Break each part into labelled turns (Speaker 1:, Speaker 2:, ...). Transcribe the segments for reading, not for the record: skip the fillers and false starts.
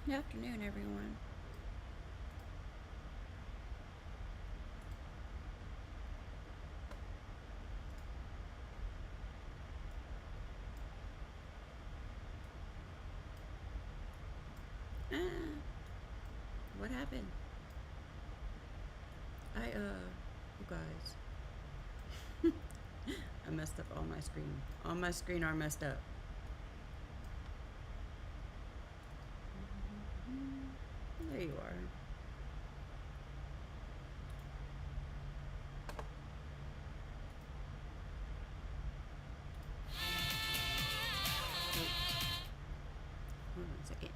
Speaker 1: Good afternoon, everyone. Ah, what happened? You guys, I messed up all my screen. All my screen are messed up. There you are. Oh, hold on a second.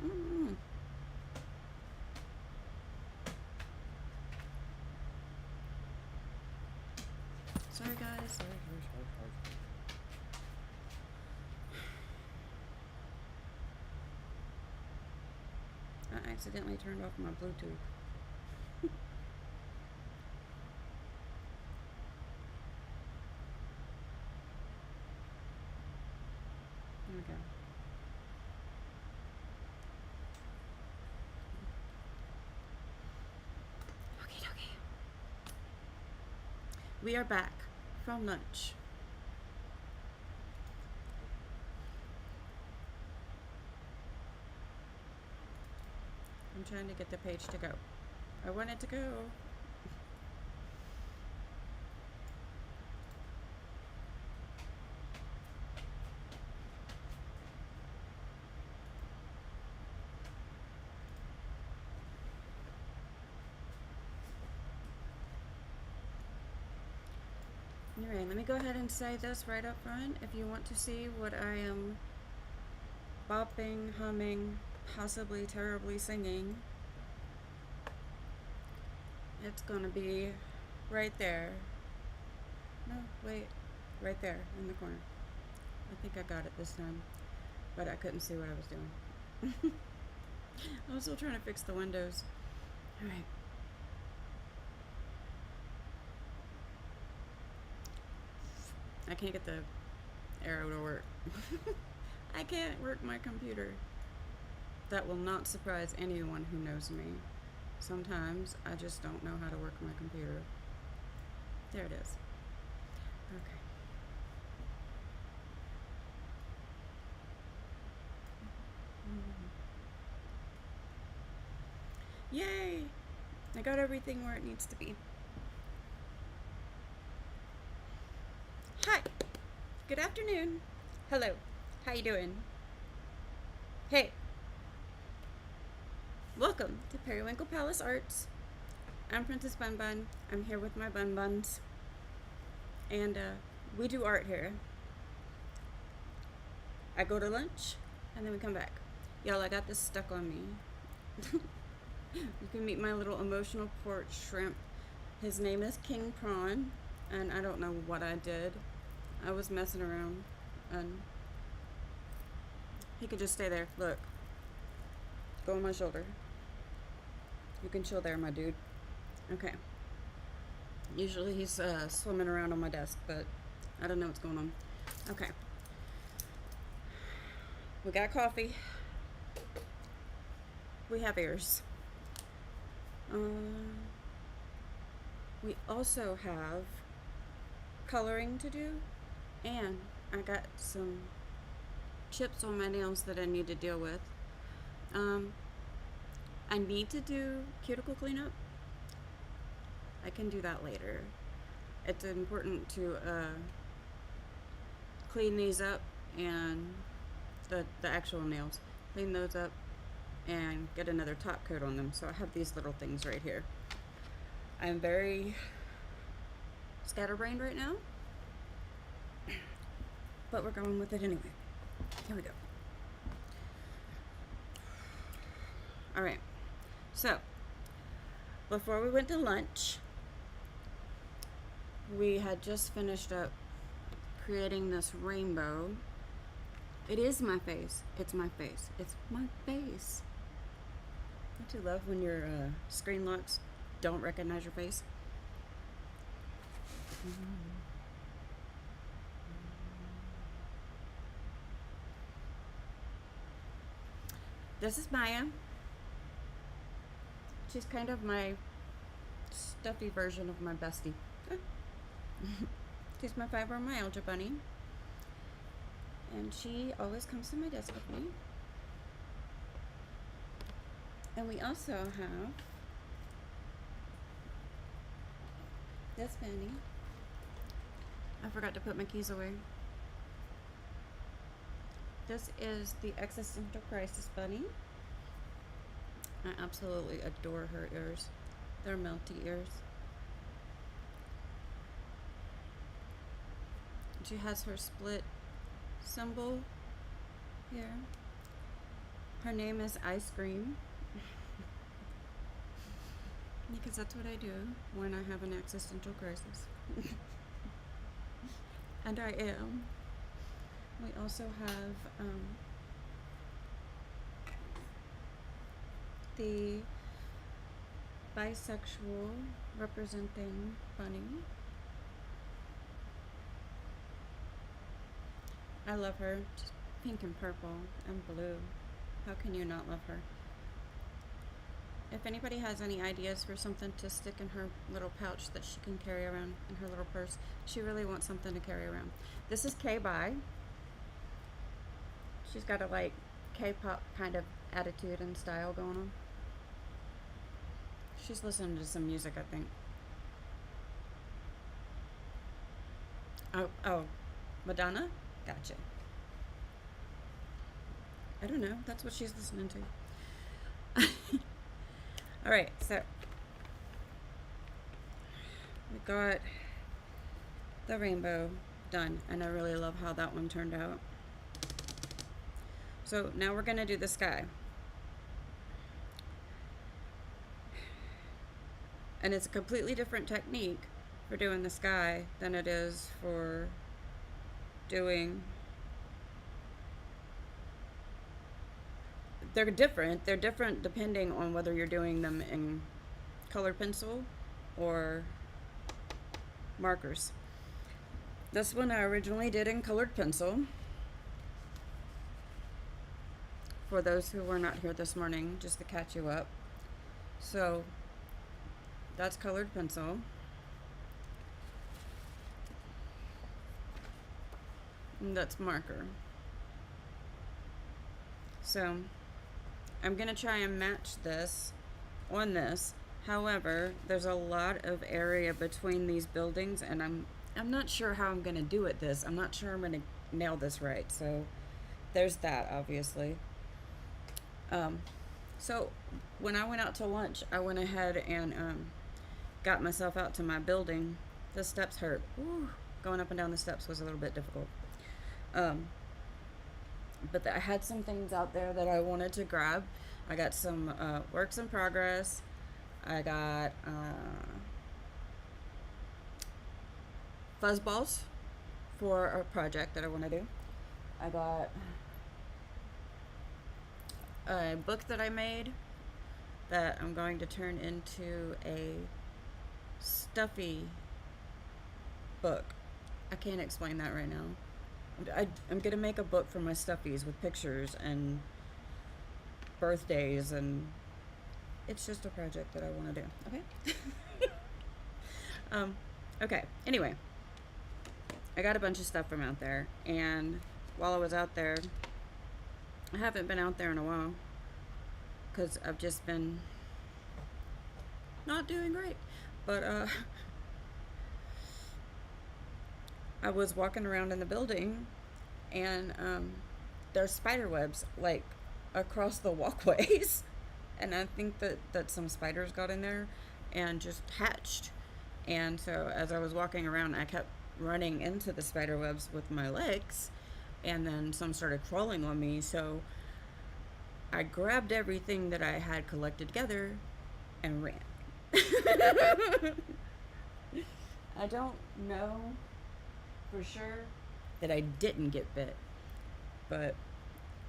Speaker 1: Mm. Sorry, guys. Sorry. I accidentally turned off my Bluetooth. There we go. Okay, okay. We are back from lunch. I'm trying to get the page to go. I want it to go. Alright, let me go ahead and say this right up front. If you want to see what I am bopping, humming, possibly terribly singing, it's gonna be right there. No, wait, right there in the corner. I think I got it this time, but I couldn't see what I was doing. I was still trying to fix the windows. Alright. I can't get the arrow to work. I can't work my computer. That will not surprise anyone who knows me. Sometimes I just don't know how to work my computer. There it is. Okay. Yay! I got everything where it needs to be. Hi. Good afternoon. Hello. How you doing? Hey. Welcome to Periwinkle Palace Arts. I'm Princess Bun Bun. I'm here with my Bun Buns. And we do art here. I go to lunch and then we come back. Y'all, I got this stuck on me. You can meet my little emotional port shrimp. His name is King Prawn, and I don't know what I did. I was messing around, and he could just stay there. Look. Go on my shoulder. You can chill there, my dude. Okay. Usually he's swimming around on my desk, but I don't know what's going on. Okay. We got coffee. We have ears. We also have coloring to do, and I got some chips on my nails that I need to deal with. I need to do cuticle cleanup. I can do that later. It's important to clean these up, and the actual nails, clean those up and get another top coat on them. So I have these little things right here. I'm very scatterbrained right now, but we're going with it anyway. Here we go. All right, so before we went to lunch, we had just finished up creating this rainbow. It is my face. It's my face. It's my face. Don't you love when your screen locks don't recognize your face? This is Maya. She's kind of my stuffy version of my bestie. She's my fibromyalgia bunny. And she always comes to my desk with me. And we also have this Fanny. I forgot to put my keys away. This is the Existential Crisis Bunny. I absolutely adore her ears. They're melty ears. She has her split symbol here. Her name is Iscream. Because that's what I do when I have an existential crisis. And I am. We also have the bisexual representing bunny. I love her. Just pink and purple and blue. How can you not love her? If anybody has any ideas for something to stick in her little pouch that she can carry around in her little purse, she really wants something to carry around. This is K-Bye. She's got a like K-pop kind of attitude and style going on. She's listening to some music, I think. Oh, Madonna? Gotcha. I don't know. That's what she's listening to. All right, so we got the rainbow done, and I really love how that one turned out. So now we're gonna do the sky. And it's a completely different technique for doing the sky than it is for doing. They're different depending on whether you're doing them in colored pencil or markers. This one I originally did in colored pencil. For those who were not here this morning, just to catch you up. So that's colored pencil. And that's marker. So I'm gonna try and match this on this. However, there's a lot of area between these buildings, and I'm not sure how I'm gonna do it this. I'm not sure I'm gonna nail this right. So there's that, obviously. So when I went out to lunch, I went ahead and got myself out to my building. The steps hurt. Woo. Going up and down the steps was a little bit difficult. But I had some things out there that I wanted to grab. I got some works in progress. I got fuzz balls for a project that I want to do. I got a book that I made that I'm going to turn into a stuffy book. I can't explain that right now. I'm gonna make a book for my stuffies with pictures and birthdays, and it's just a project that I want to do. Okay. Okay. Anyway, I got a bunch of stuff from out there, and while I was out there, I haven't been out there in a while because I've just been not doing great. But I was walking around in the building, and there's spider webs like across the walkways, and I think that some spiders got in there and just hatched. And so as I was walking around, I kept running into the spider webs with my legs, and then some started crawling on me. So I grabbed everything that I had collected together and ran. I don't know for sure that I didn't get bit, but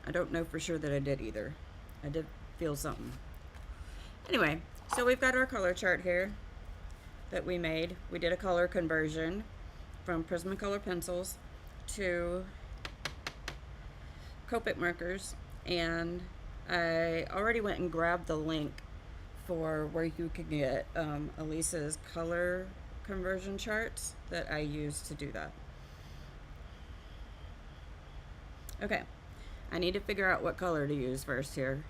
Speaker 1: I don't know for sure that I did either. I did feel something. Anyway, so we've got our color chart here that we made. We did a color conversion from Prismacolor pencils to Copic markers, and I already went and grabbed the link for where you can get Elisa's color conversion charts that I use to do that. Okay, I need to figure out what color to use first here.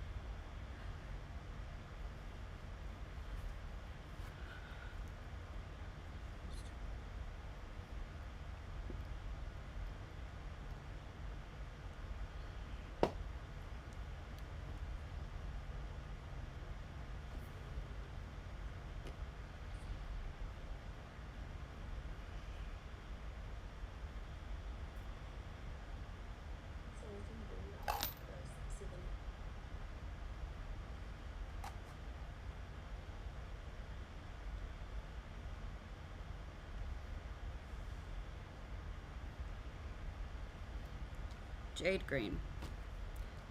Speaker 1: Jade green.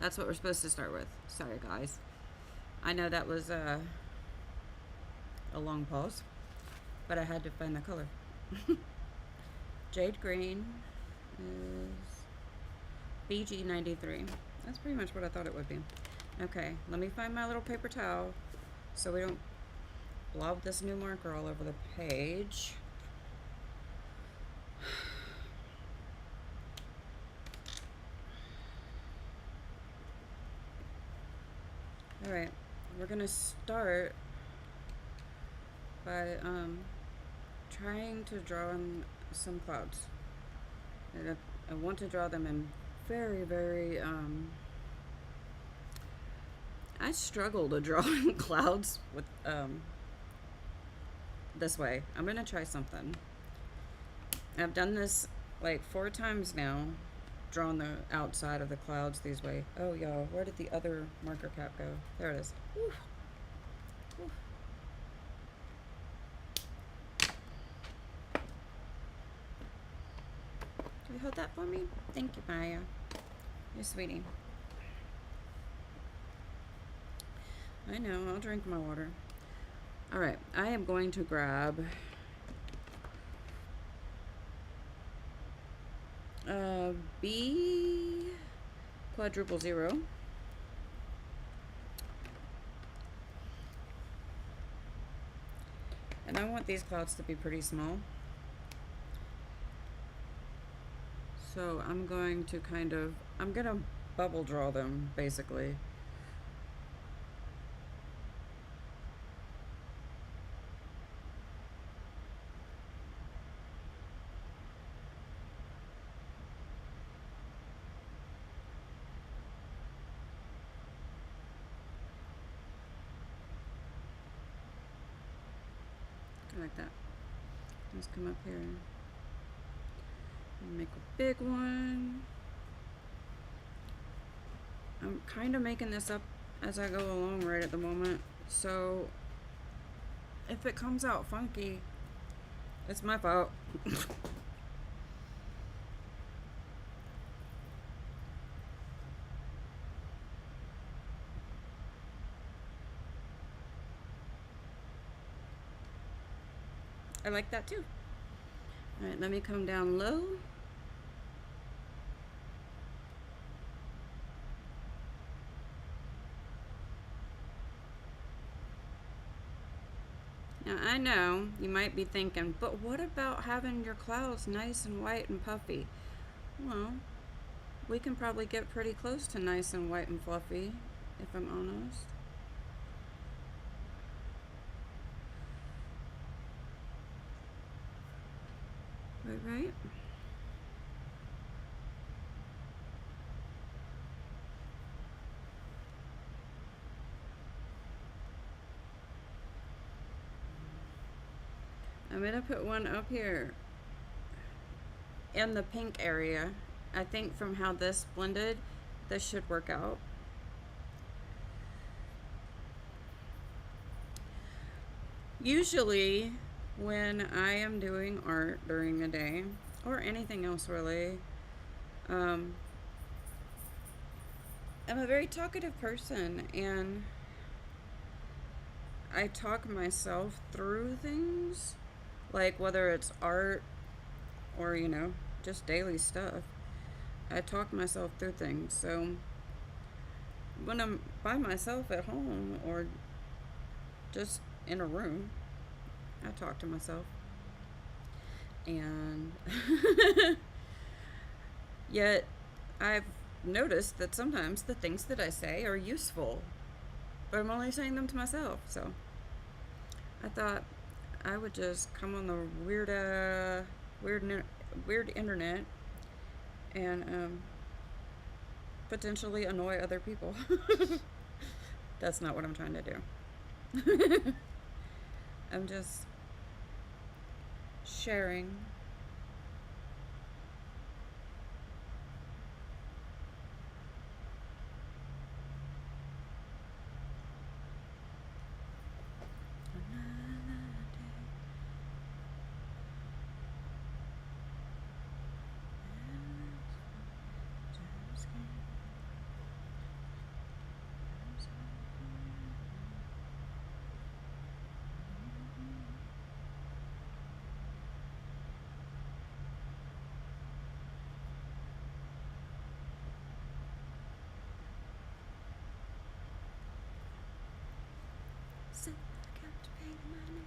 Speaker 1: That's what we're supposed to start with. Sorry, guys. I know that was a long pause, but I had to find the color. Jade green is BG93. That's pretty much what I thought it would be. Okay, let me find my little paper towel so we don't blob this new marker all over the page. Alright, we're gonna start by trying to draw in some clouds. And I want to draw them in very, very I struggle to draw in clouds with this way. I'm gonna try something. I've done this like 4 times now, drawn the outside of the clouds these way. Oh y'all, where did the other marker cap go? There it is. Woo. Woo. Do you hold that for me? Thank you, Maya. You're sweetie. I know, I'll drink my water. Alright, I am going to grab B quadruple 0. And I want these clouds to be pretty small. So I'm going to I'm gonna bubble draw them basically. Like that. Let's come up here and make a big one. I'm kind of making this up as I go along right at the moment, so if it comes out funky, it's my fault. I like that too. Alright, let me come down low. Now I know you might be thinking, but what about having your clouds nice and white and puffy? Well, we can probably get pretty close to nice and white and fluffy, if I'm honest. Right. I'm gonna put one up here in the pink area. I think from how this blended, this should work out. Usually when I am doing art during the day, or anything else really, um, I'm a very talkative person, and I talk myself through things, like whether it's art or, just daily stuff. I talk myself through things. So when I'm by myself at home or just in a room, I talk to myself. And yet I've noticed that sometimes the things that I say are useful, but I'm only saying them to myself. So I thought I would just come on the weird internet and potentially annoy other people. That's not what I'm trying to do. I'm just sharing. Sit on the couch, painting my nails.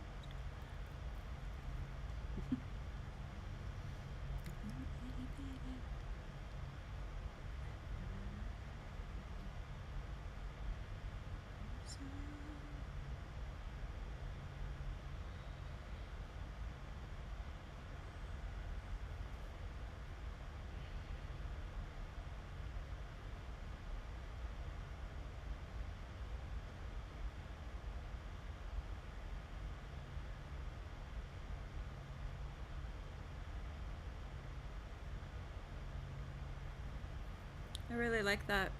Speaker 1: I really like that.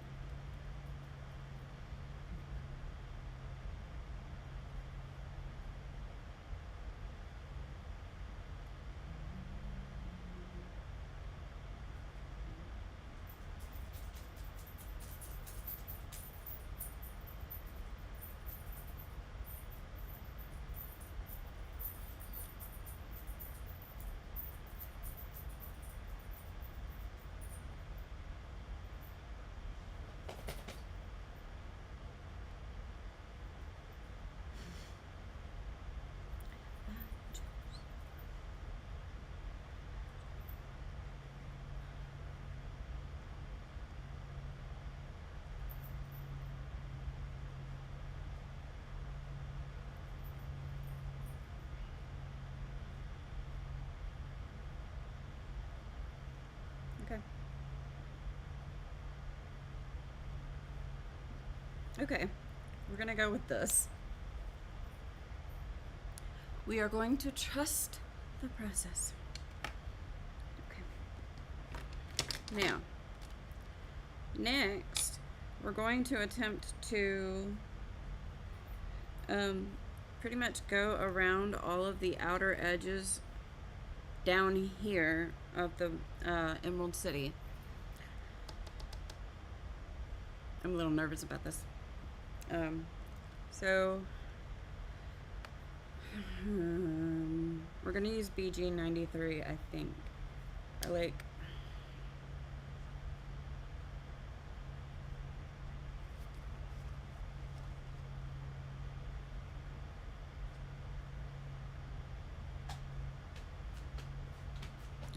Speaker 1: Okay. Okay. We're going to go with this. We are going to trust the process. Okay. Now, next, we're going to attempt to pretty much go around all of the outer edges down here of the Emerald City. I'm a little nervous about this. So we're gonna use BG93, I think.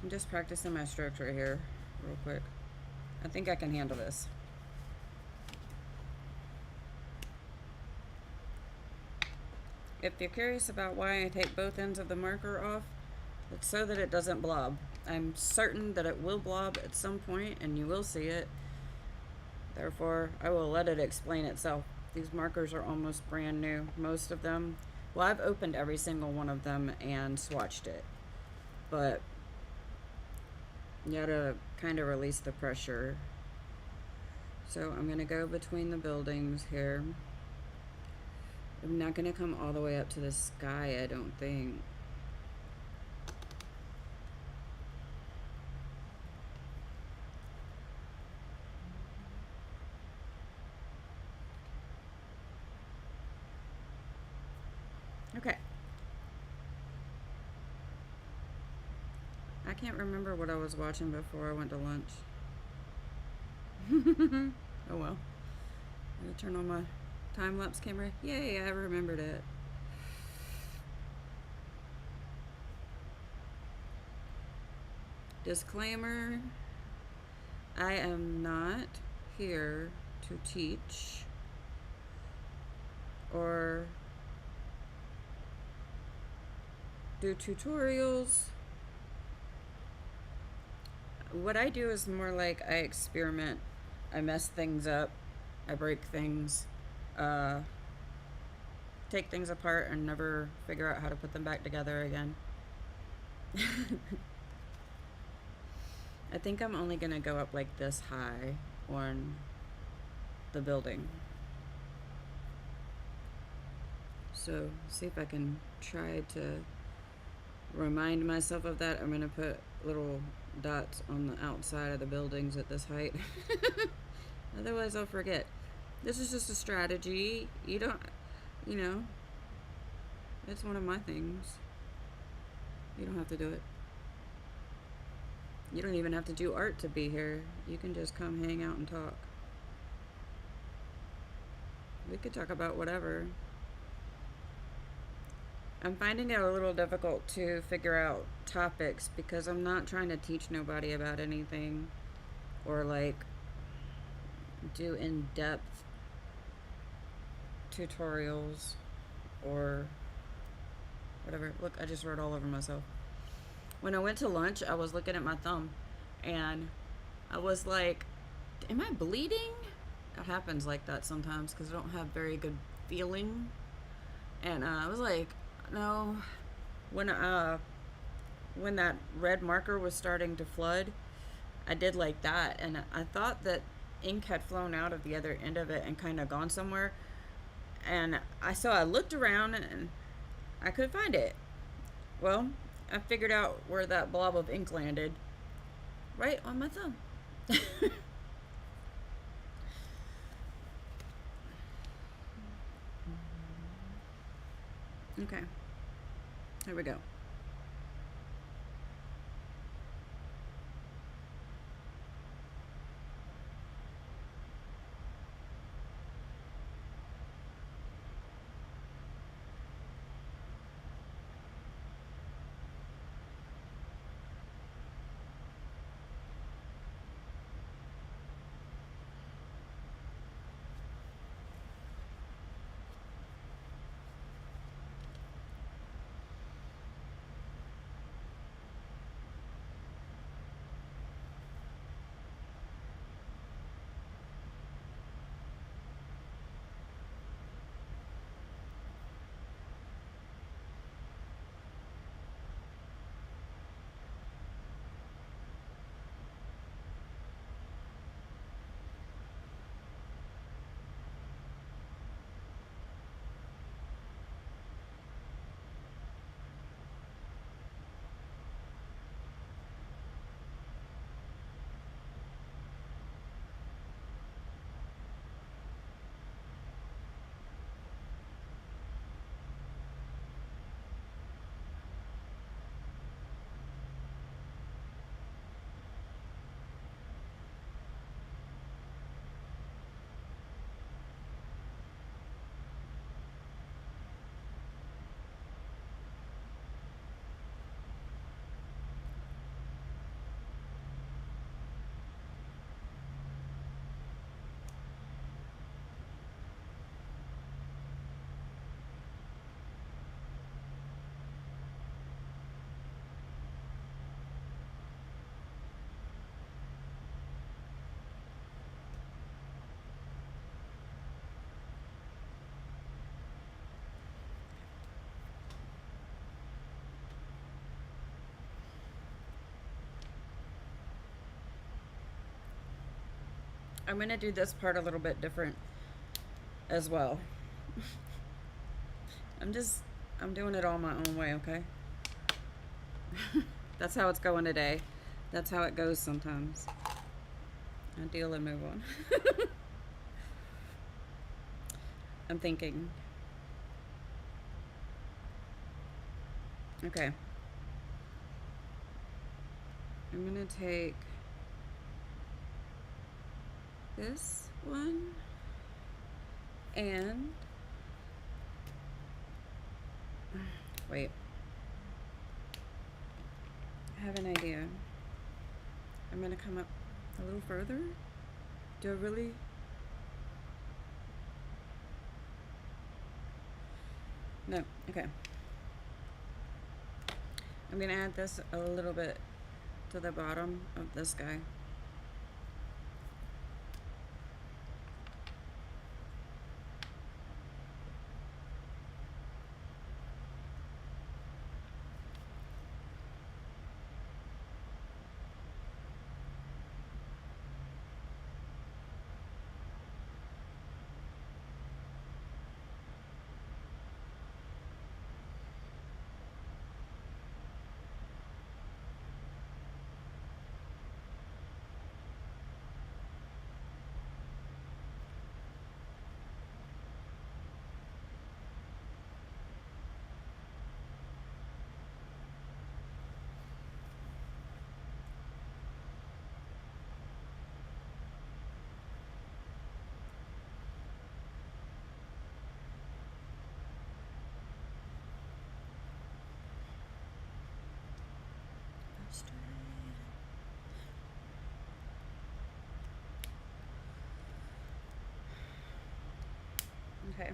Speaker 1: I'm just practicing my strokes right here, real quick. I think I can handle this. If you're curious about why I take both ends of the marker off, it's so that it doesn't blob. I'm certain that it will blob at some point, and you will see it. Therefore, I will let it explain itself. These markers are almost brand new, most of them. Well, I've opened every single one of them and swatched it. But you gotta kind of release the pressure. So I'm gonna go between the buildings here. I'm not gonna come all the way up to the sky, I don't think. can't remember what I was watching before I went to lunch. Oh well. I'm gonna turn on my time-lapse camera. Yay, I remembered it. Disclaimer, I am not here to teach or do tutorials. What I do is more like I experiment. I mess things up. I break things. Take things apart and never figure out how to put them back together again. I think I'm only gonna go up like this high on the building. So, see if I can try to remind myself of that. I'm gonna put little dots on the outside of the buildings at this height. Otherwise I'll forget. This is just a strategy. You don't, you know, it's one of my things. You don't have to do it. You don't even have to do art to be here. You can just come hang out and talk. We could talk about whatever. I'm finding it a little difficult to figure out topics because I'm not trying to teach nobody about anything or like do in-depth tutorials or whatever. Look, I just wrote all over myself. When I went to lunch, I was looking at my thumb and I was like, am I bleeding? It happens like that sometimes because I don't have very good feeling. And I was like, no. When that red marker was starting to flood, I did like that, and I thought that ink had flown out of the other end of it and kind of gone somewhere. And I looked around and I couldn't find it. Well, I figured out where that blob of ink landed. Right on my thumb. Okay. Here we go. I'm going to do this part a little bit different as well. I'm doing it all my own way, okay? That's how it's going today. That's how it goes sometimes. I deal and move on. I'm thinking. Okay. I'm gonna take this one and wait. I have an idea. I'm gonna come up a little further. Do I really? No, okay. I'm gonna add this a little bit to the bottom of this guy. Okay.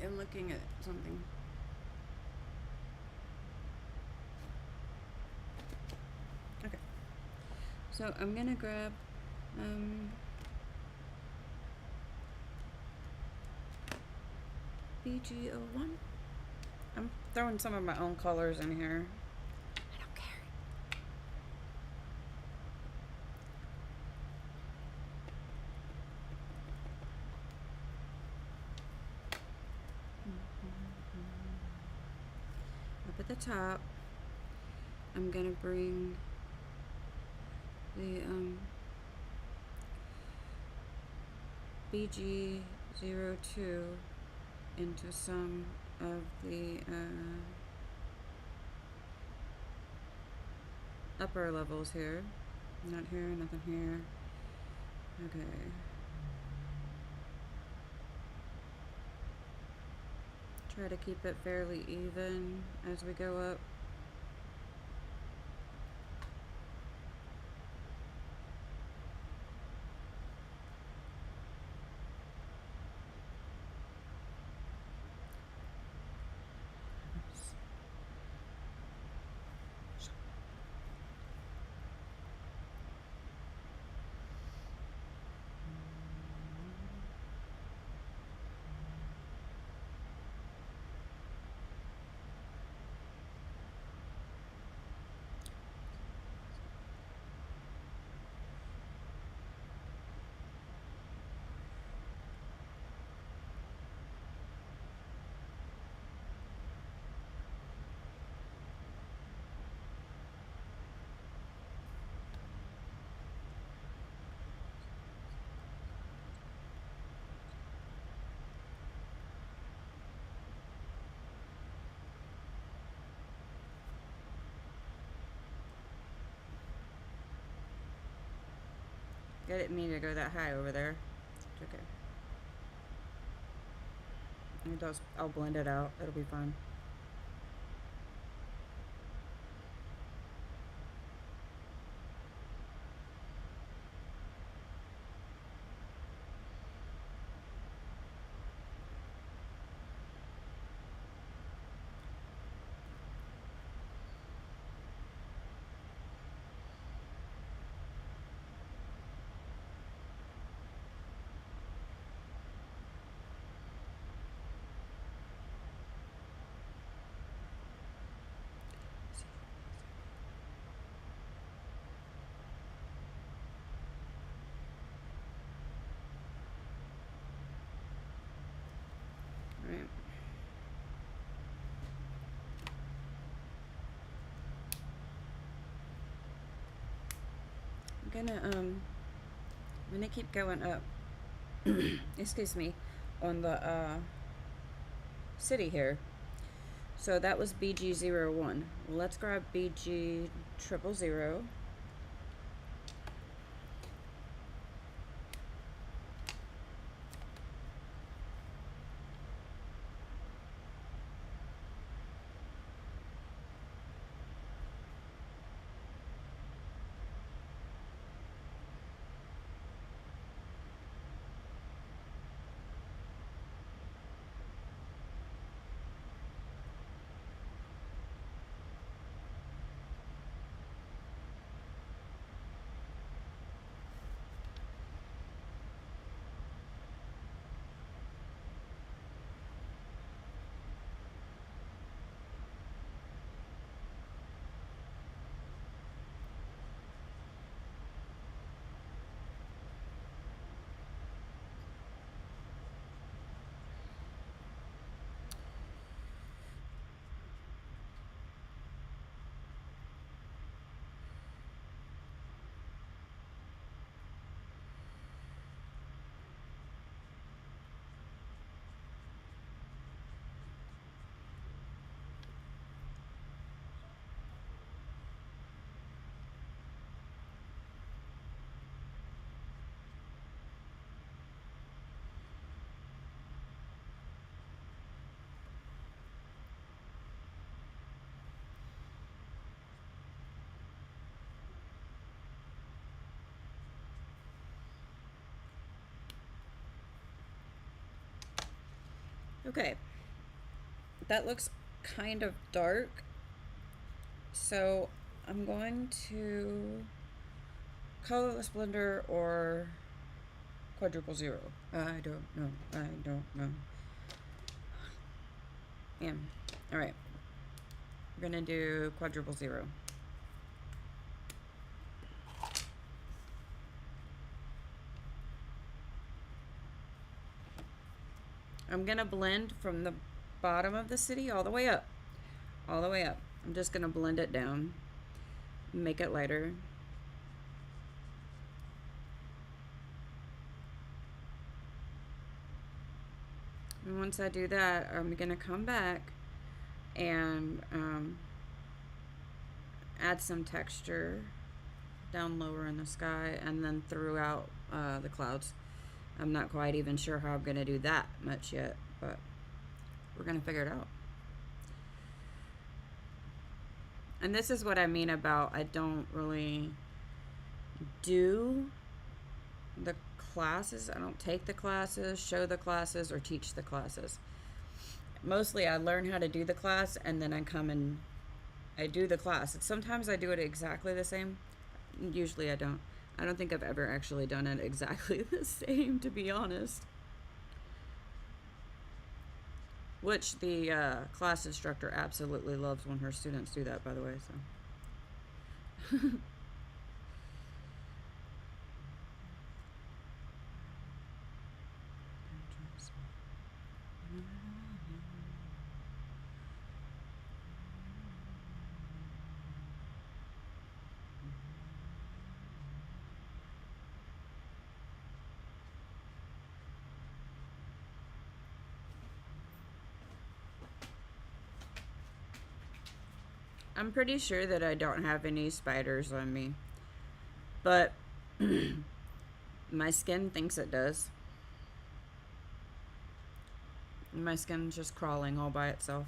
Speaker 1: I'm looking at something. Okay. So I'm gonna grab BG01. I'm throwing some of my own colors in here. I don't care. Up at the top, I'm gonna bring the BG02 into some of the upper levels here. Not here, nothing here. Okay. Try to keep it fairly even as we go up. I didn't mean to go that high over there. It's okay. I'll blend it out. It'll be fine. Right. I'm gonna keep going up. Excuse me, on the city here. So that was BG01. Let's grab BG000. Okay, that looks kind of dark, so I'm going to colorless blender or quadruple zero. I don't know. I don't know. Yeah. All right. We're gonna do quadruple zero. I'm gonna blend from the bottom of the city all the way up. All the way up. I'm just gonna blend it down. Make it lighter. And once I do that, I'm gonna come back and add some texture down lower in the sky and then throughout the clouds. I'm not quite even sure how I'm gonna do that much yet, but we're gonna figure it out. And this is what I mean about I don't really do the classes. I don't take the classes, show the classes, or teach the classes. Mostly I learn how to do the class and then I come and I do the class. Sometimes I do it exactly the same. Usually I don't. I don't think I've ever actually done it exactly the same, to be honest. Which the class instructor absolutely loves when her students do that, by the way, so. I'm pretty sure that I don't have any spiders on me, but my skin thinks it does. My skin's just crawling all by itself.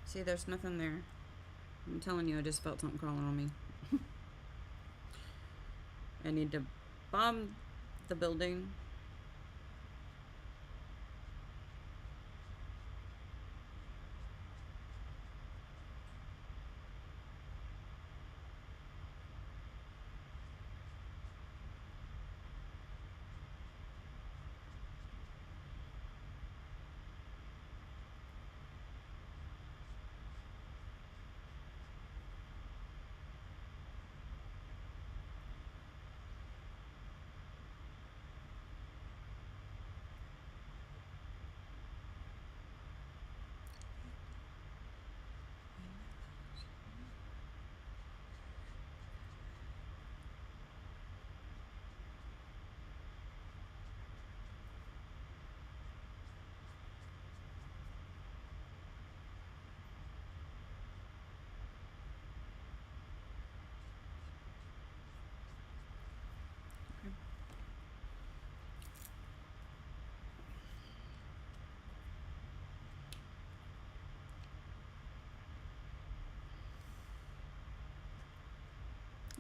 Speaker 1: See, there's nothing there. I'm telling you, I just felt something crawling on me. I need to bomb the building.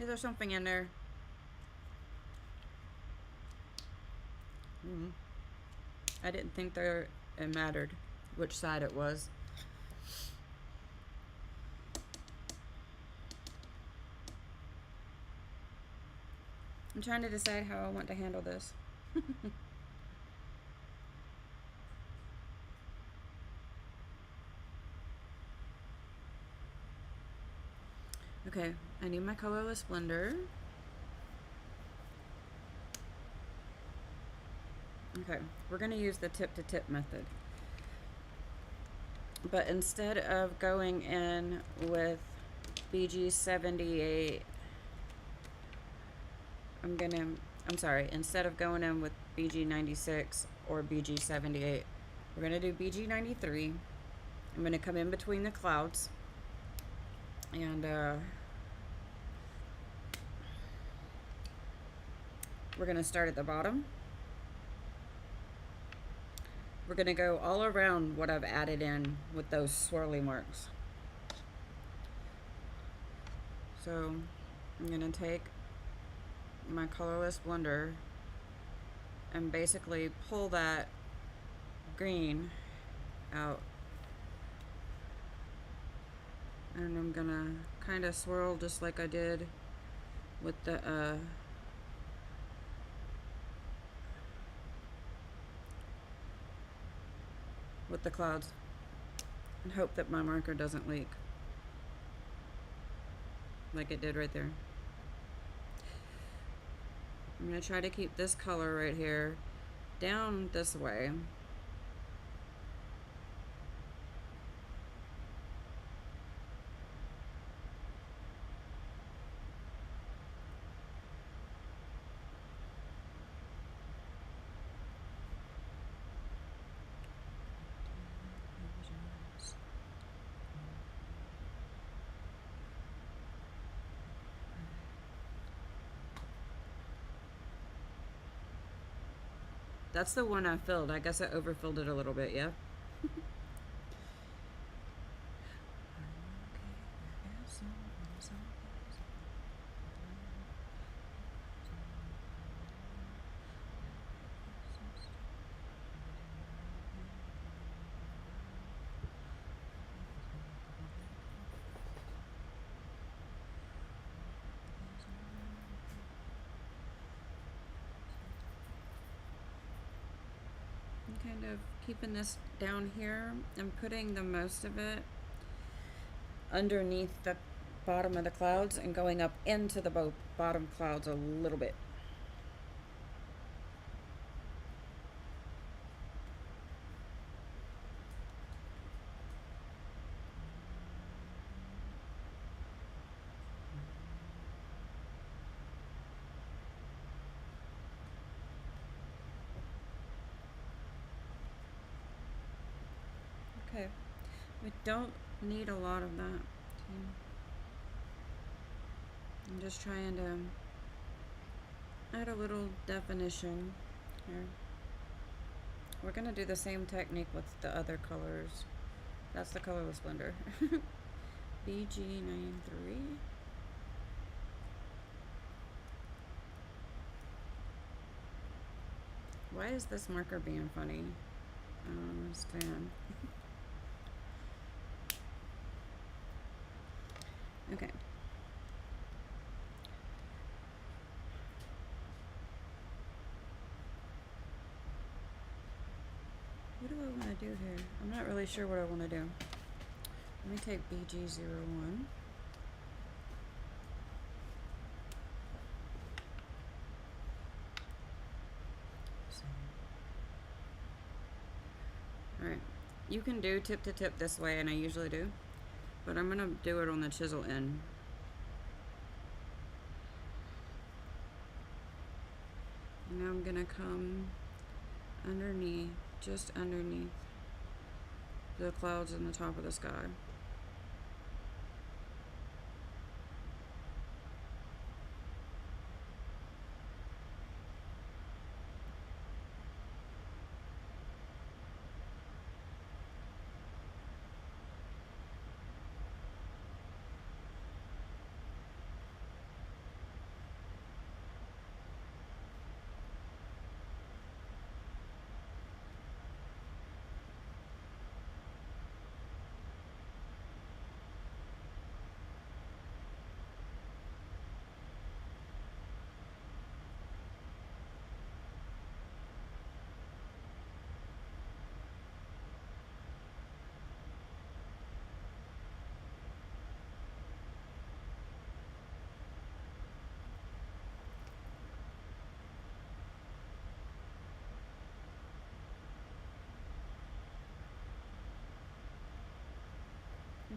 Speaker 1: Is there something in there? I didn't think it mattered which side it was. I'm trying to decide how I want to handle this. Okay, I need my colorless blender. Okay, we're going to use the tip to tip method. But instead of going in with BG78, instead of going in with BG96 or BG78, we're going to do BG93. I'm going to come in between the clouds and we're going to start at the bottom. We're going to go all around what I've added in with those swirly marks. So I'm going to take my colorless blender and basically pull that green out. And I'm going to kind of swirl just like I did with the clouds, and hope that my marker doesn't leak like it did right there. I'm going to try to keep this color right here down this way. That's the one I filled. I guess I overfilled it a little bit, yeah? Kind of keeping this down here and putting the most of it underneath the bottom of the clouds and going up into the bottom clouds a little bit. Okay, we don't need a lot of that. I'm just trying to add a little definition here. We're going to do the same technique with the other colors. That's the colorless blender. BG93. Why is this marker being funny? I don't understand. Okay. What do I want to do here? I'm not really sure what I want to do. Let me take BG01. Alright. You can do tip to tip this way, and I usually do. But I'm going to do it on the chisel end. And now I'm going to come underneath, just underneath the clouds in the top of the sky.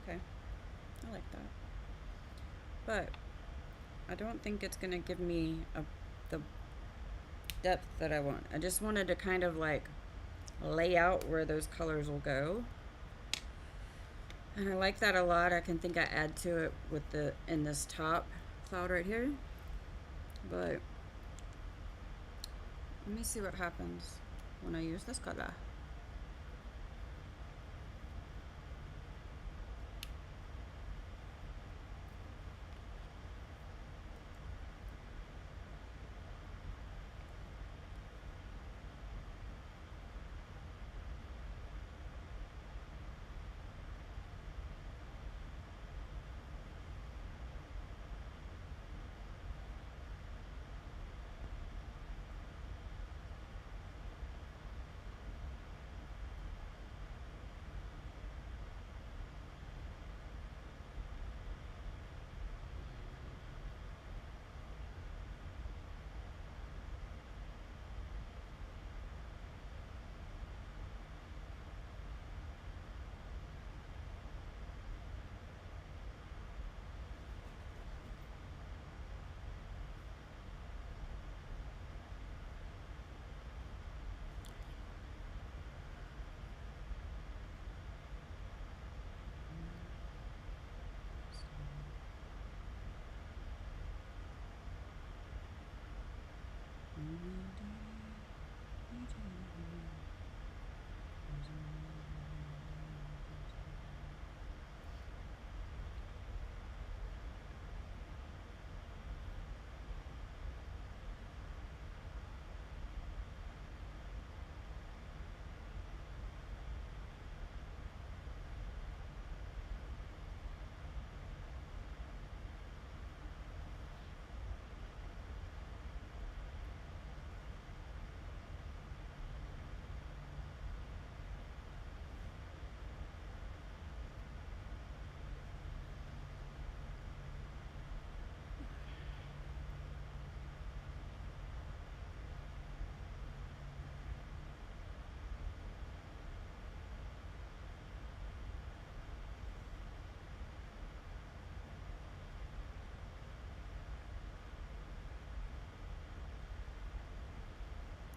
Speaker 1: Okay. I like that. But I don't think it's gonna give me the depth that I want. I just wanted to kind of like lay out where those colors will go. And I like that a lot. I can think I add to it with in this top cloud right here. But let me see what happens when I use this color.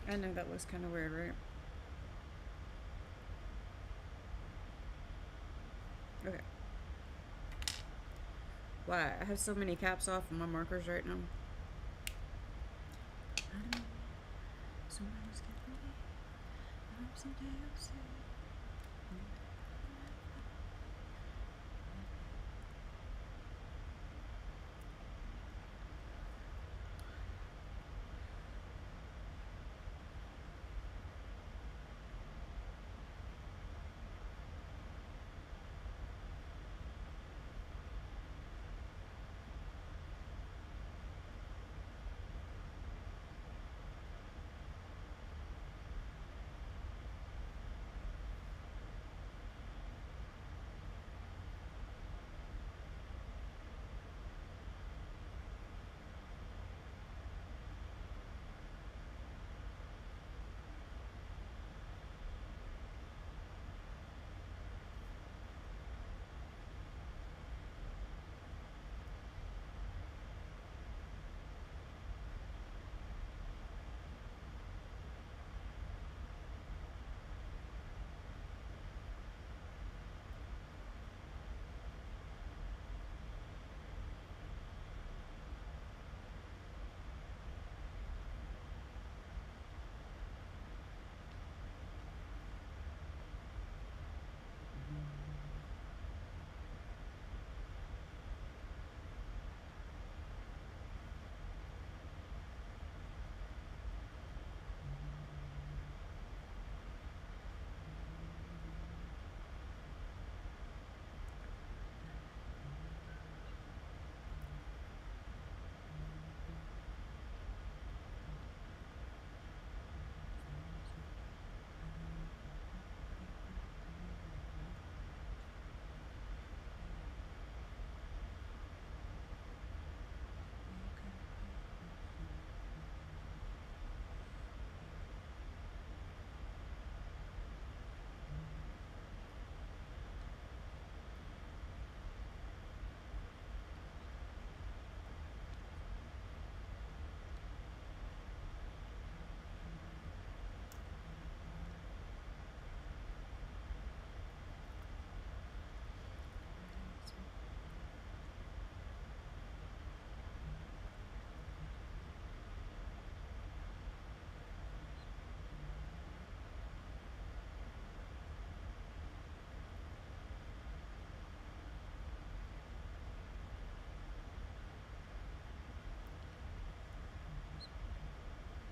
Speaker 1: I know that looks kind of weird, right? Okay. Why? I have so many caps off on my markers right now. I don't know. Somebody's getting ready. I hope someday I'll see.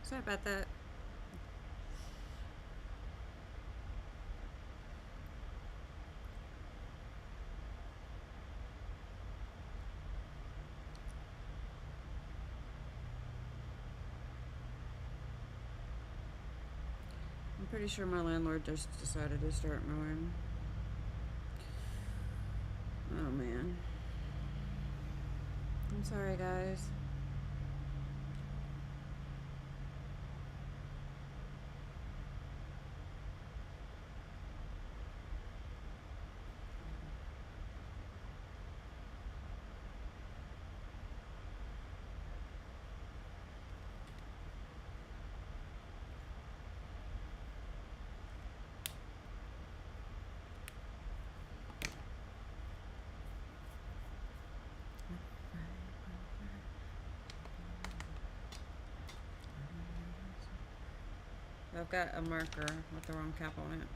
Speaker 1: Sorry about that. I'm pretty sure my landlord just decided to start mowing. Oh man. I'm sorry, guys. I've got a marker with the wrong cap on it.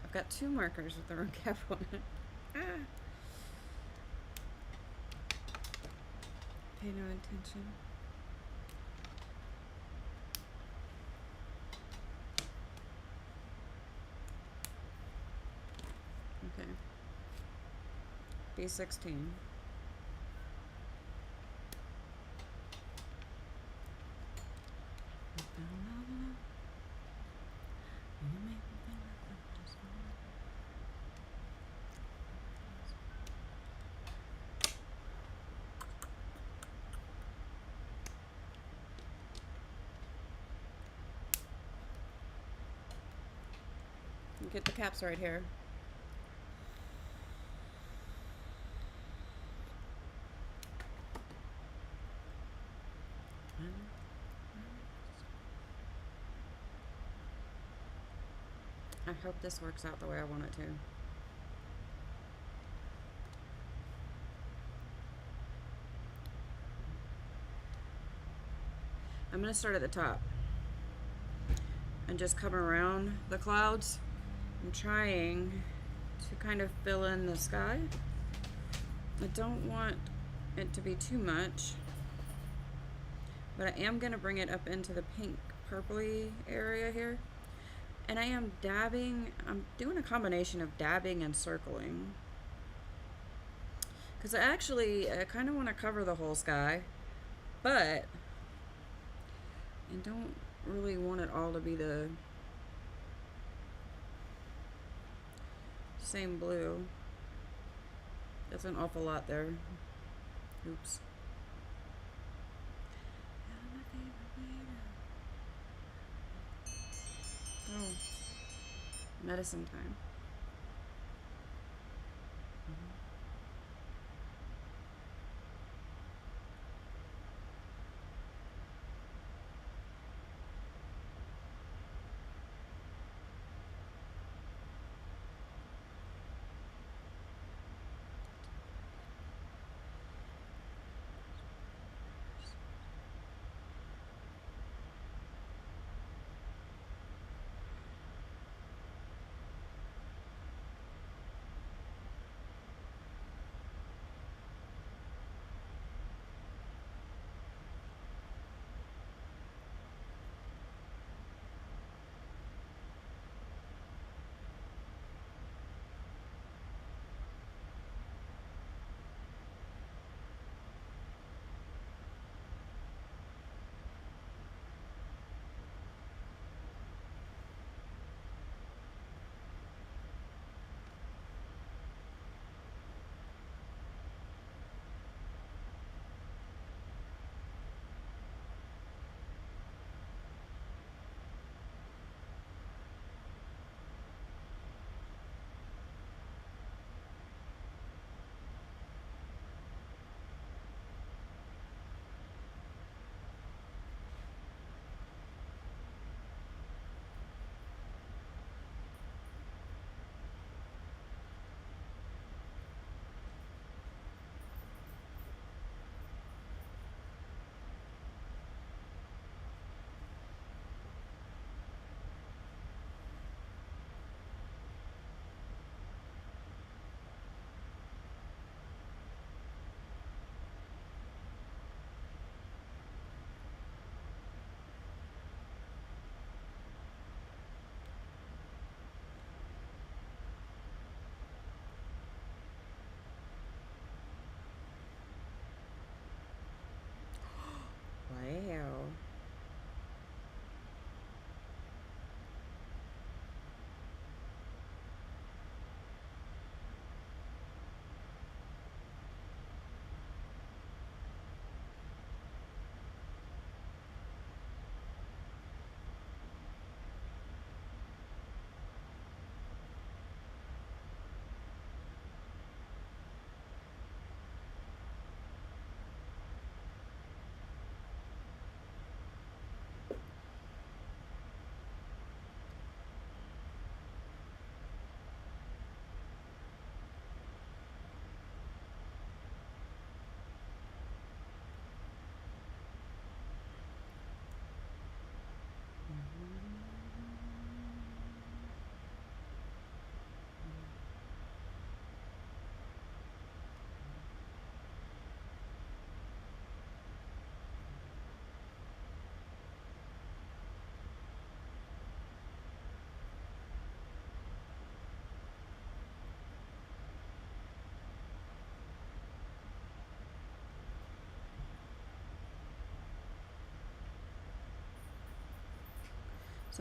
Speaker 1: I've got two markers with the wrong cap on it. Ah. Pay no attention. Okay. B16. Get the caps right here. I hope this works out the way I want it to. I'm going to start at the top and just come around the clouds. I'm trying to kind of fill in the sky. I don't want it to be too much, but I am going to bring it up into the pink purpley area here. And I am dabbing, I'm doing a combination of dabbing and circling. Because I kind of want to cover the whole sky, but I don't really want it all to be the same blue. That's an awful lot there. Oops. Oh, medicine time.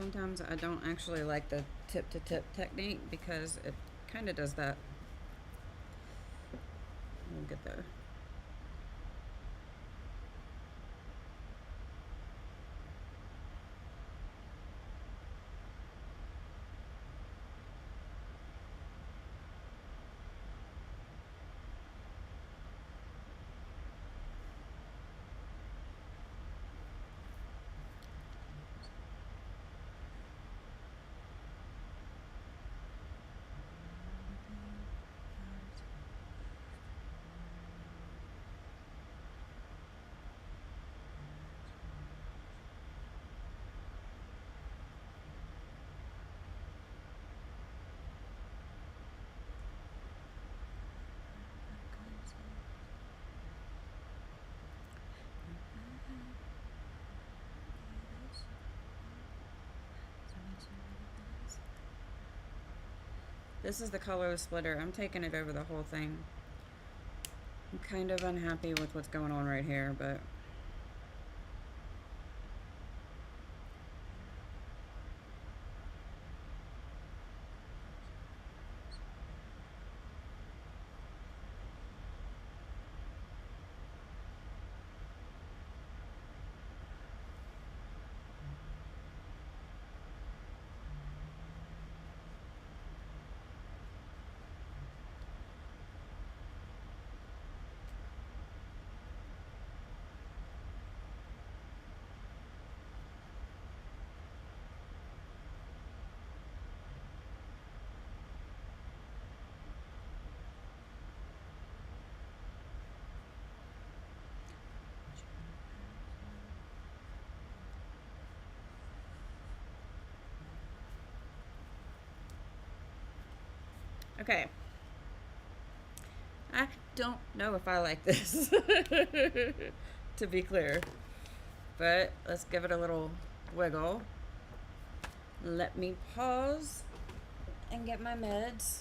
Speaker 1: Sometimes I don't actually like the tip to tip technique because it kind of does that. We'll get there. This is the color splitter. I'm taking it over the whole thing. I'm kind of unhappy with what's going on right here, but okay. I don't know if I like this, to be clear. But let's give it a little wiggle. Let me pause and get my meds.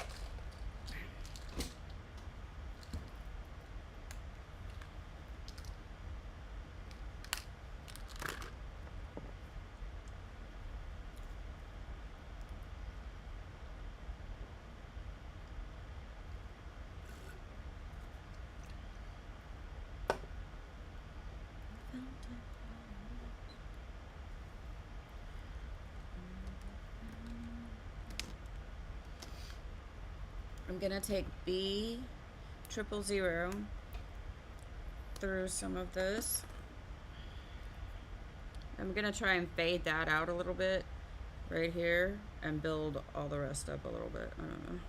Speaker 1: I'm gonna take B000 through some of this. I'm gonna try and fade that out a little bit right here and build all the rest up a little bit. I don't know.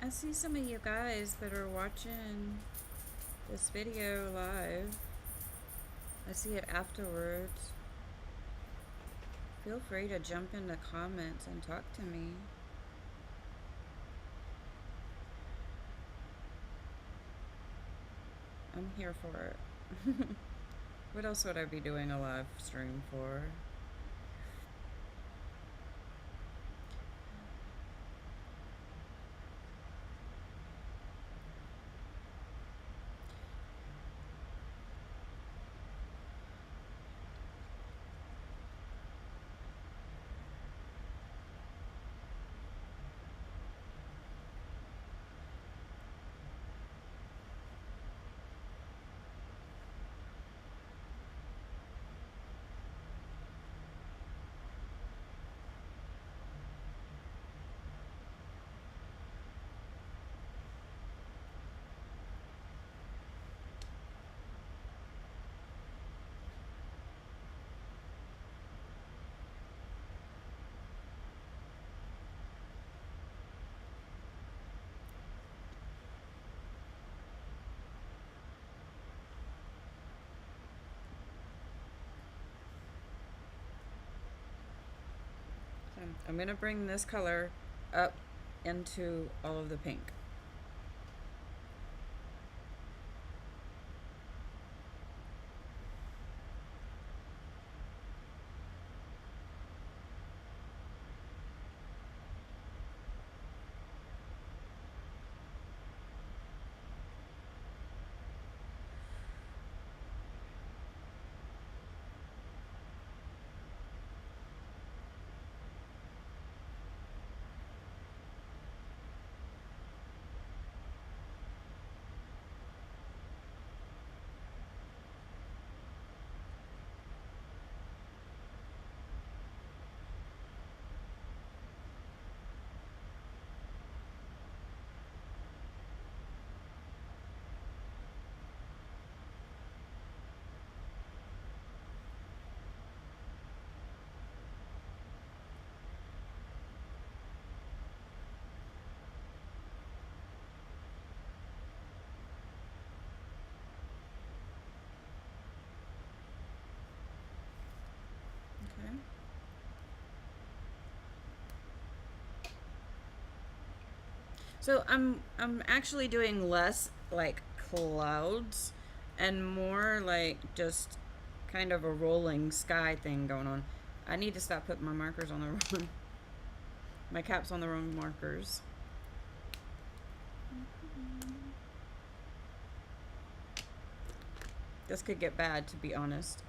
Speaker 1: I see some of you guys that are watching this video live. I see it afterwards. Feel free to jump in the comments and talk to me. I'm here for it. What else would I be doing a live stream for? I'm gonna bring this color up into all of the pink. Okay. So I'm actually doing less like clouds and more like just kind of a rolling sky thing going on. I need to stop putting my markers on the wrong my caps on the wrong markers. This could get bad, to be honest.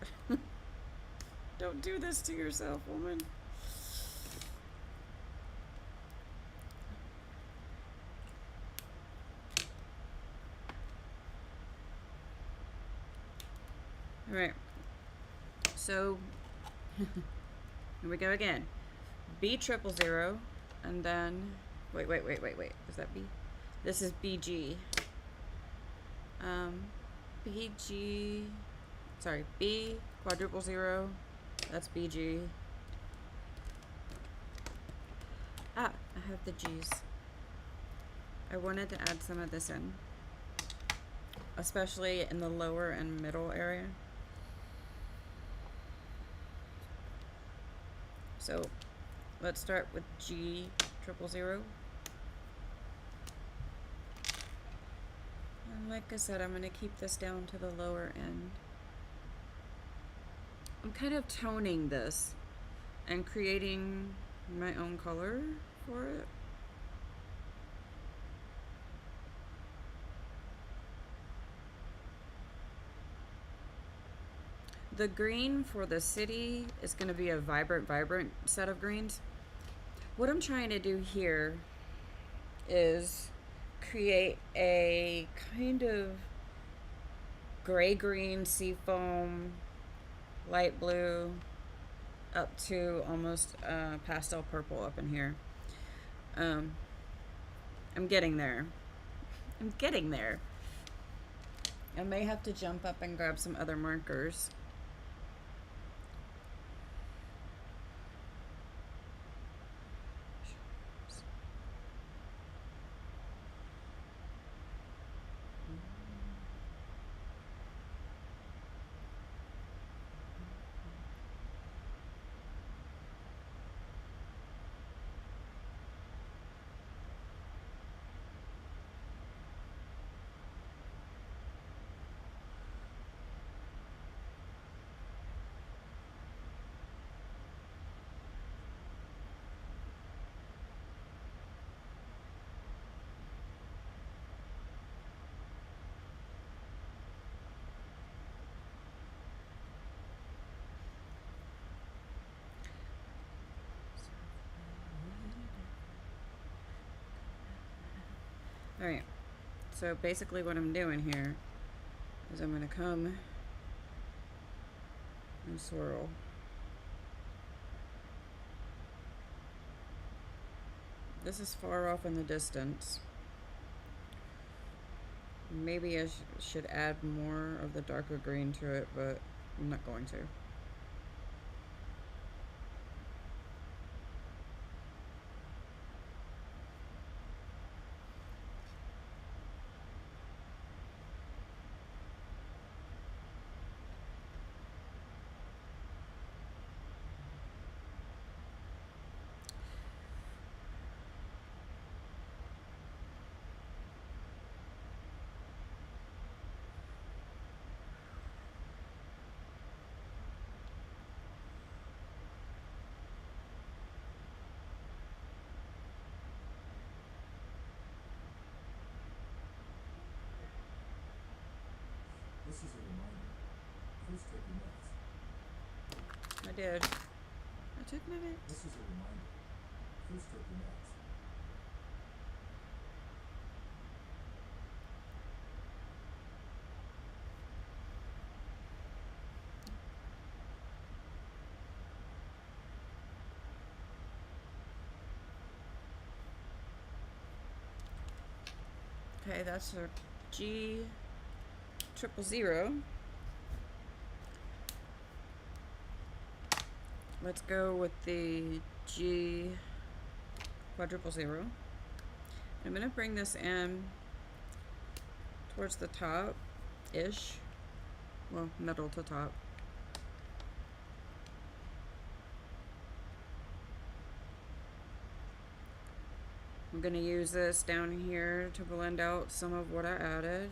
Speaker 1: Don't do this to yourself, woman. All right. So here we go again. B000, and then wait. Is that B? This is BG. BG. Sorry, B000. That's BG. Ah, I have the G's. I wanted to add some of this in, especially in the lower and middle area. So let's start with G000. And like I said, I'm going to keep this down to the lower end. I'm kind of toning this and creating my own color for it. The green for the city is going to be a vibrant set of greens. What I'm trying to do here is create a kind of gray-green seafoam, light blue, up to almost pastel purple up in here. I'm getting there. I'm getting there. I may have to jump up and grab some other markers. Alright, so basically what I'm doing here is I'm going to come and swirl. This is far off in the distance. Maybe I should add more of the darker green to it, but I'm not going to.
Speaker 2: This is a reminder. Please take your meds.
Speaker 1: I did. I took my meds.
Speaker 2: This is a reminder. Please take your meds.
Speaker 1: Okay, that's a G triple zero. Let's go with the G quadruple zero. I'm going to bring this in towards the top-ish. Well, middle to top. I'm going to use this down here to blend out some of what I added.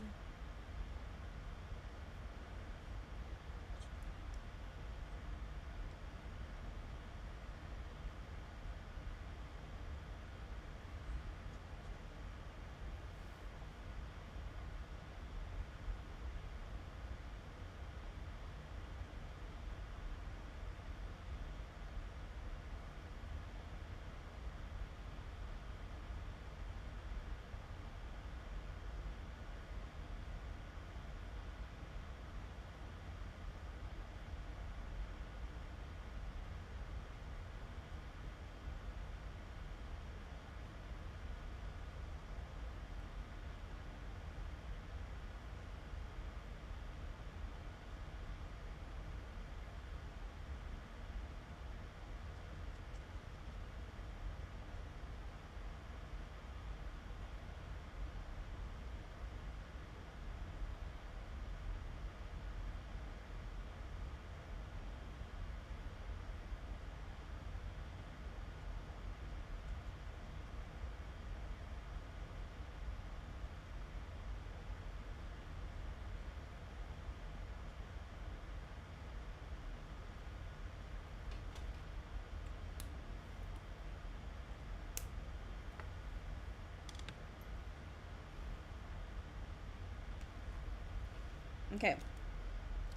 Speaker 1: Okay,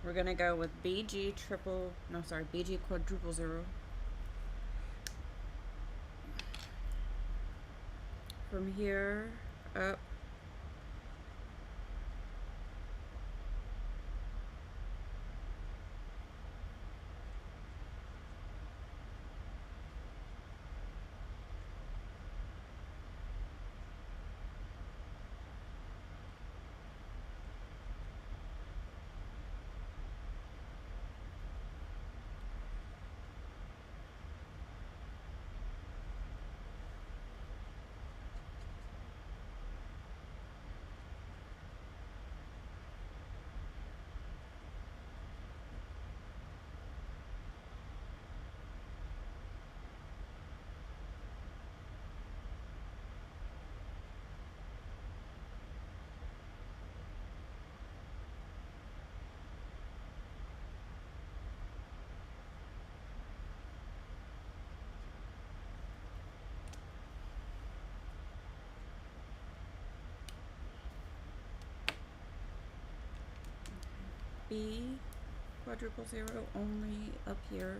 Speaker 1: we're gonna go with BG quadruple zero. From here up. B quadruple zero only up here.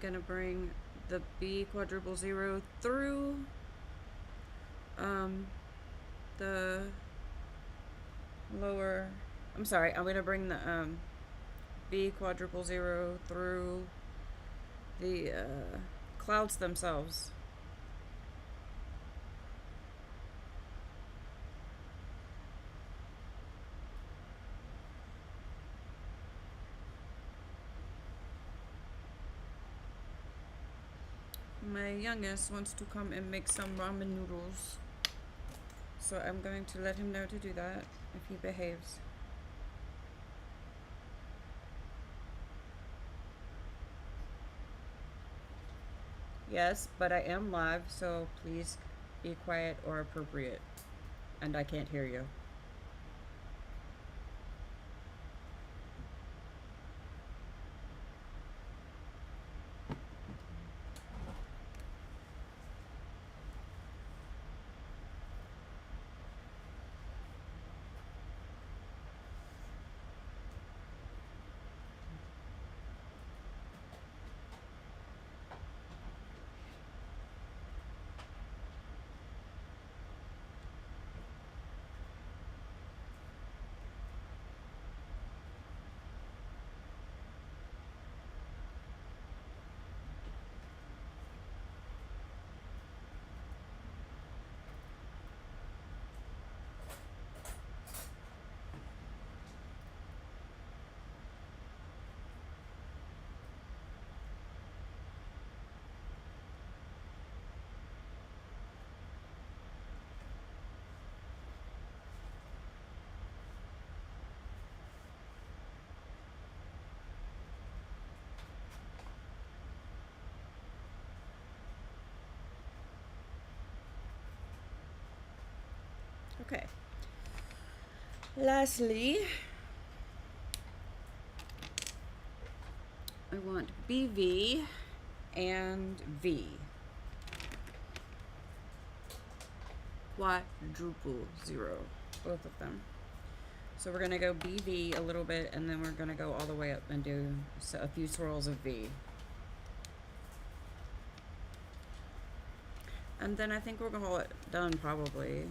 Speaker 1: gonna bring the B quadruple zero through the lower, I'm sorry, I'm gonna bring the B quadruple zero through the clouds themselves. My youngest wants to come and make some ramen noodles, so I'm going to let him know to do that if he behaves. Yes, but I am live, so please be quiet or appropriate. And I can't hear you. Okay. Lastly, I want BV and V. Quadruple zero, both of them. So we're gonna go BV a little bit, and then we're gonna go all the way up and do a few swirls of V. And then I think we're gonna call it done probably.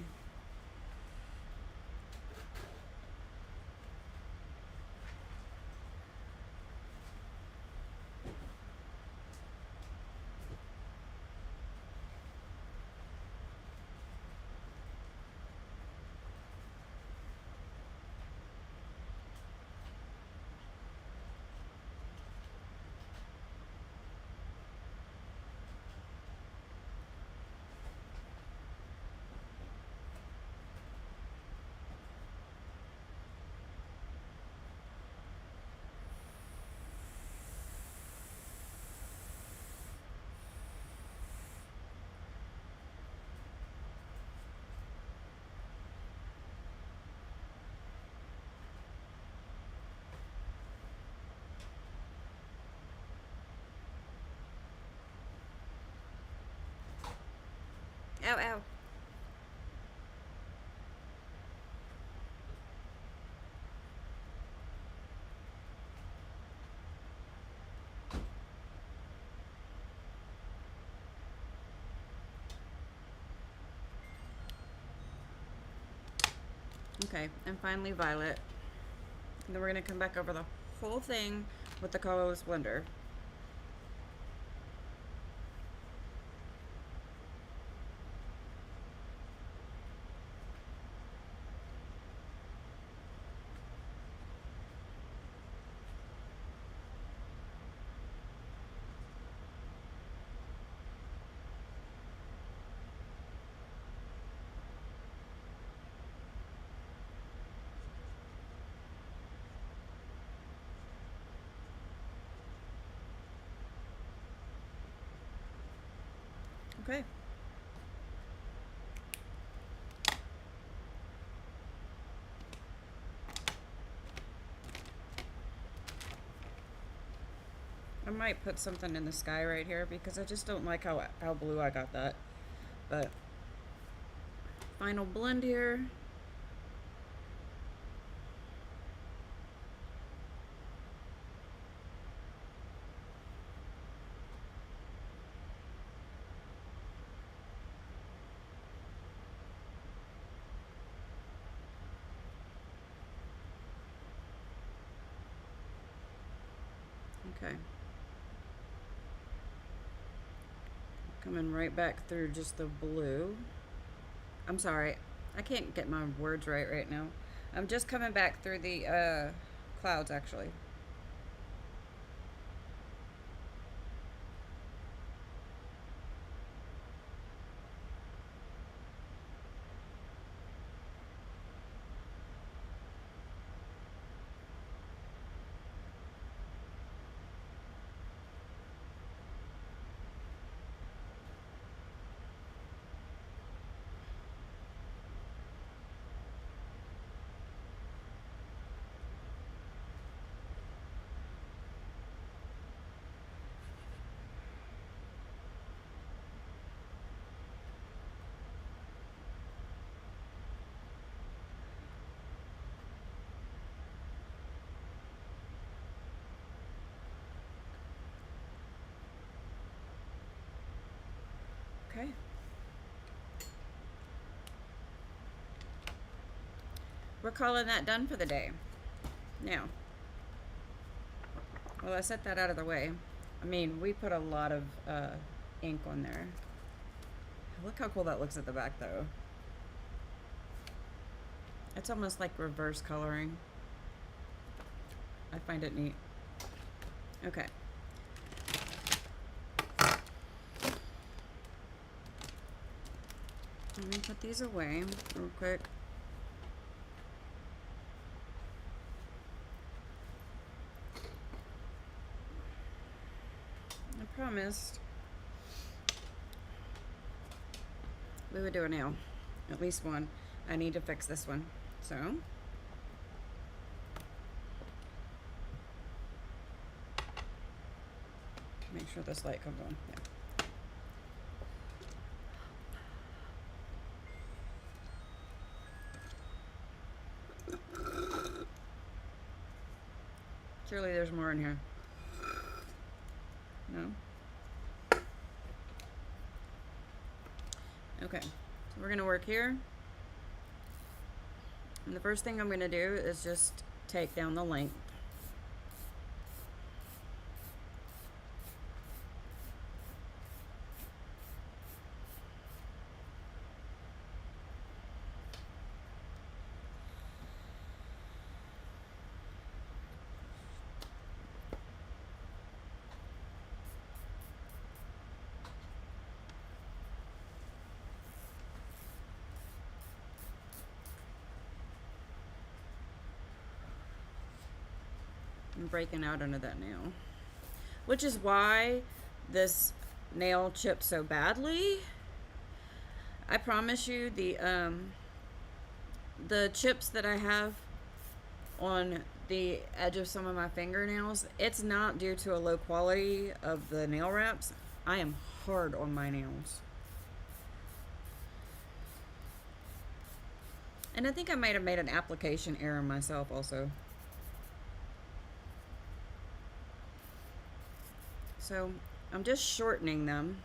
Speaker 1: Ow, ow. Okay, and finally violet. And then we're gonna come back over the whole thing with the colorless blender. Okay. I might put something in the sky right here because I just don't like how blue I got that. But final blend here. Okay. Coming right back through just the blue. I'm sorry, I can't get my words right now. I'm just coming back through the clouds actually. Okay. We're calling that done for the day. Now, well, I set that out of the way. I mean, we put a lot of ink on there. Look how cool that looks at the back, though. It's almost like reverse coloring. I find it neat. Okay. Let me put these away real quick. I promised we would do a nail. At least one. I need to fix this one. So, make sure this light comes on. Yeah. Surely there's more in here. No? Okay, so we're gonna work here. And the first thing I'm gonna do is just take down the length. Breaking out under that nail, which is why this nail chipped so badly. I promise you, the chips that I have on the edge of some of my fingernails, it's not due to a low quality of the nail wraps. I am hard on my nails. And I think I might have made an application error myself also. So I'm just shortening them.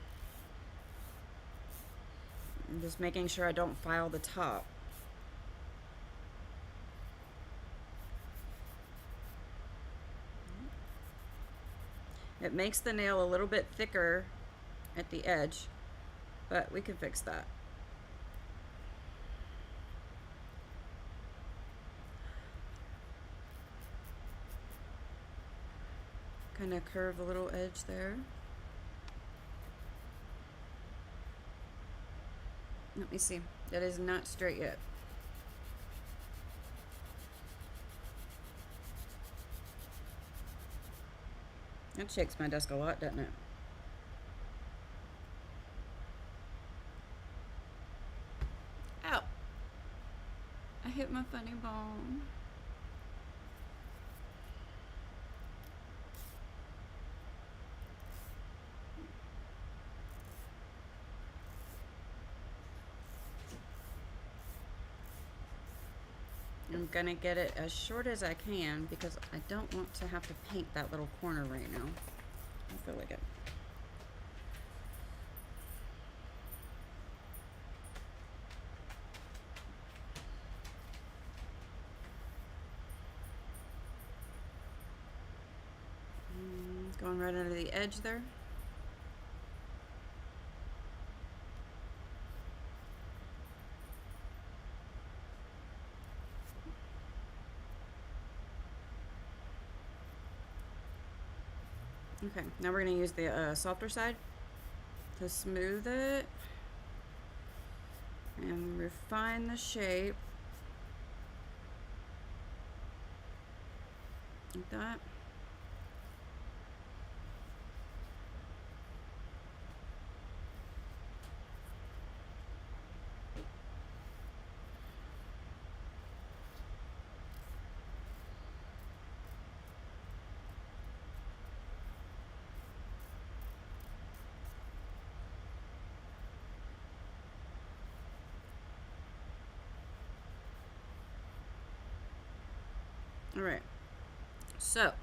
Speaker 1: I'm just making sure I don't file the top. It makes the nail a little bit thicker at the edge, but we can fix that. Kind of curve a little edge there. Let me see. That is not straight yet. That shakes my desk a lot, doesn't it? Ow! I hit my funny bone. I'm gonna get it as short as I can because I don't want to have to paint that little corner right now. I feel like it. Going right under the edge there. Okay, now we're going to use the softer side to smooth it and refine the shape. Like that. All right, so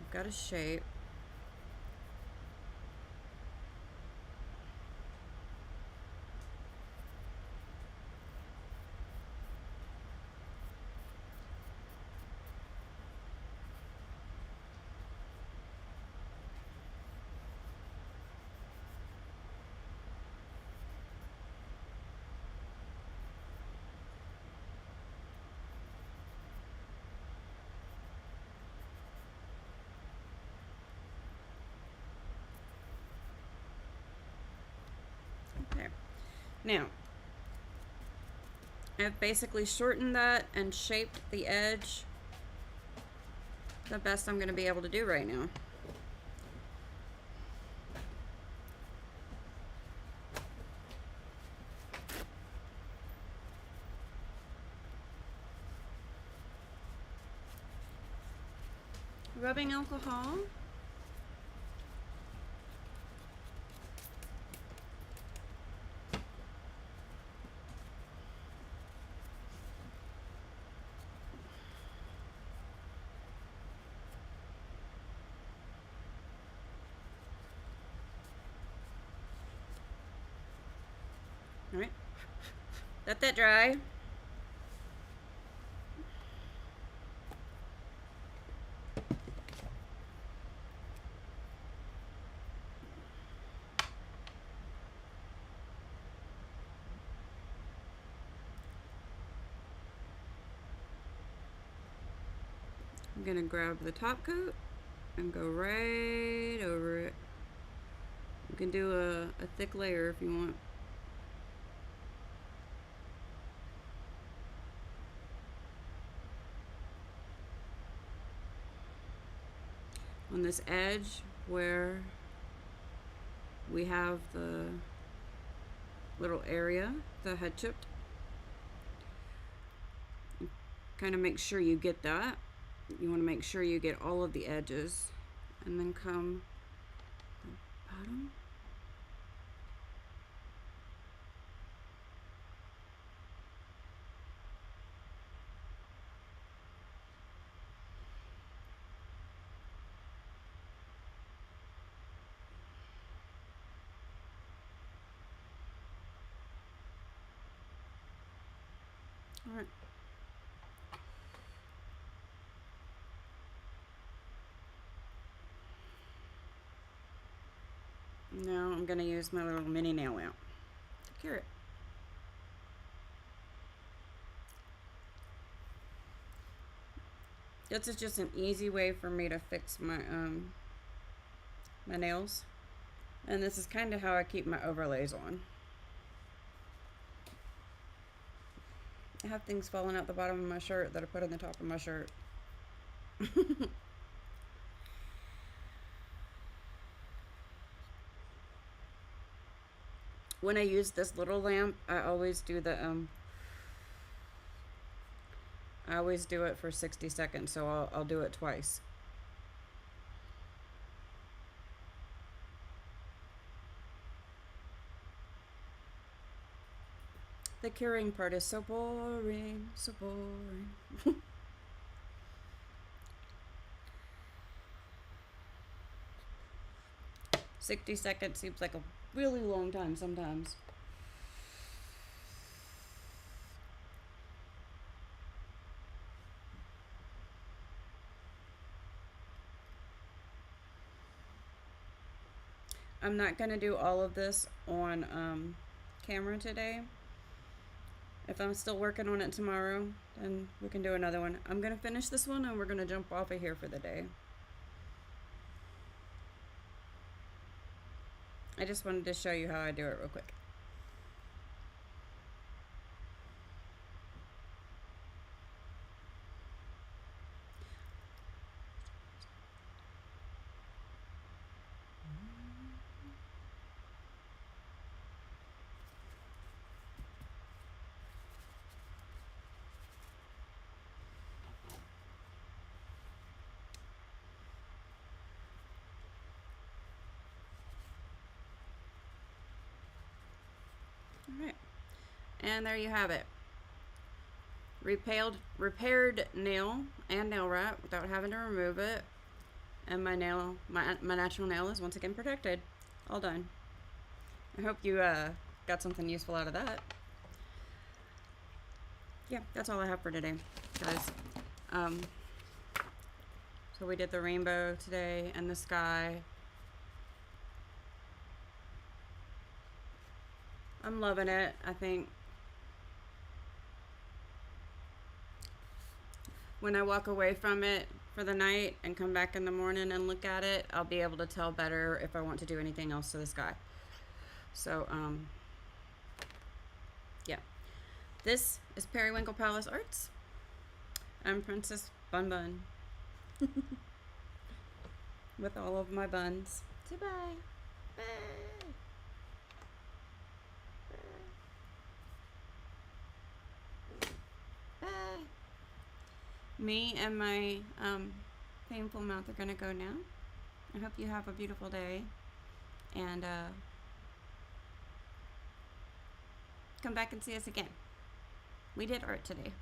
Speaker 1: we've got a shape. Okay, now I've basically shortened that and shaped the edge the best I'm going to be able to do right now. Rubbing alcohol. All right, let that dry. I'm gonna grab the top coat and go right over it. You can do a thick layer if you want. On this edge where we have the little area that had chipped, kind of make sure you get that. You want to make sure you get all of the edges, and then come the bottom. All right. Now I'm going to use my little mini nail out to cure it. This is just an easy way for me to fix my my nails, and this is kind of how I keep my overlays on. I have things falling out the bottom of my shirt that I put on the top of my shirt. When I use this little lamp, I always do the I always do it for 60 seconds, so I'll do it twice. The curing part is so boring, so boring. 60 seconds seems like a really long time sometimes. I'm not gonna do all of this on camera today. If I'm still working on it tomorrow, then we can do another one. I'm gonna finish this one and we're gonna jump off of here for the day. I just wanted to show you how I do it real quick. Alright, and there you have it. Repaired nail and nail wrap without having to remove it. And my nail, my natural nail is once again protected. All done. I hope you got something useful out of that. Yeah, that's all I have for today, guys. So we did the rainbow today and the sky. I'm loving it. I think when I walk away from it for the night and come back in the morning and look at it, I'll be able to tell better if I want to do anything else to the sky. So, yeah. This is Periwinkle Palace Arts. I'm Princess Bun Bun. With all of my buns. Say bye. Bye. Bye. Me and my painful mouth are gonna go now. I hope you have a beautiful day, and come back and see us again. We did art today.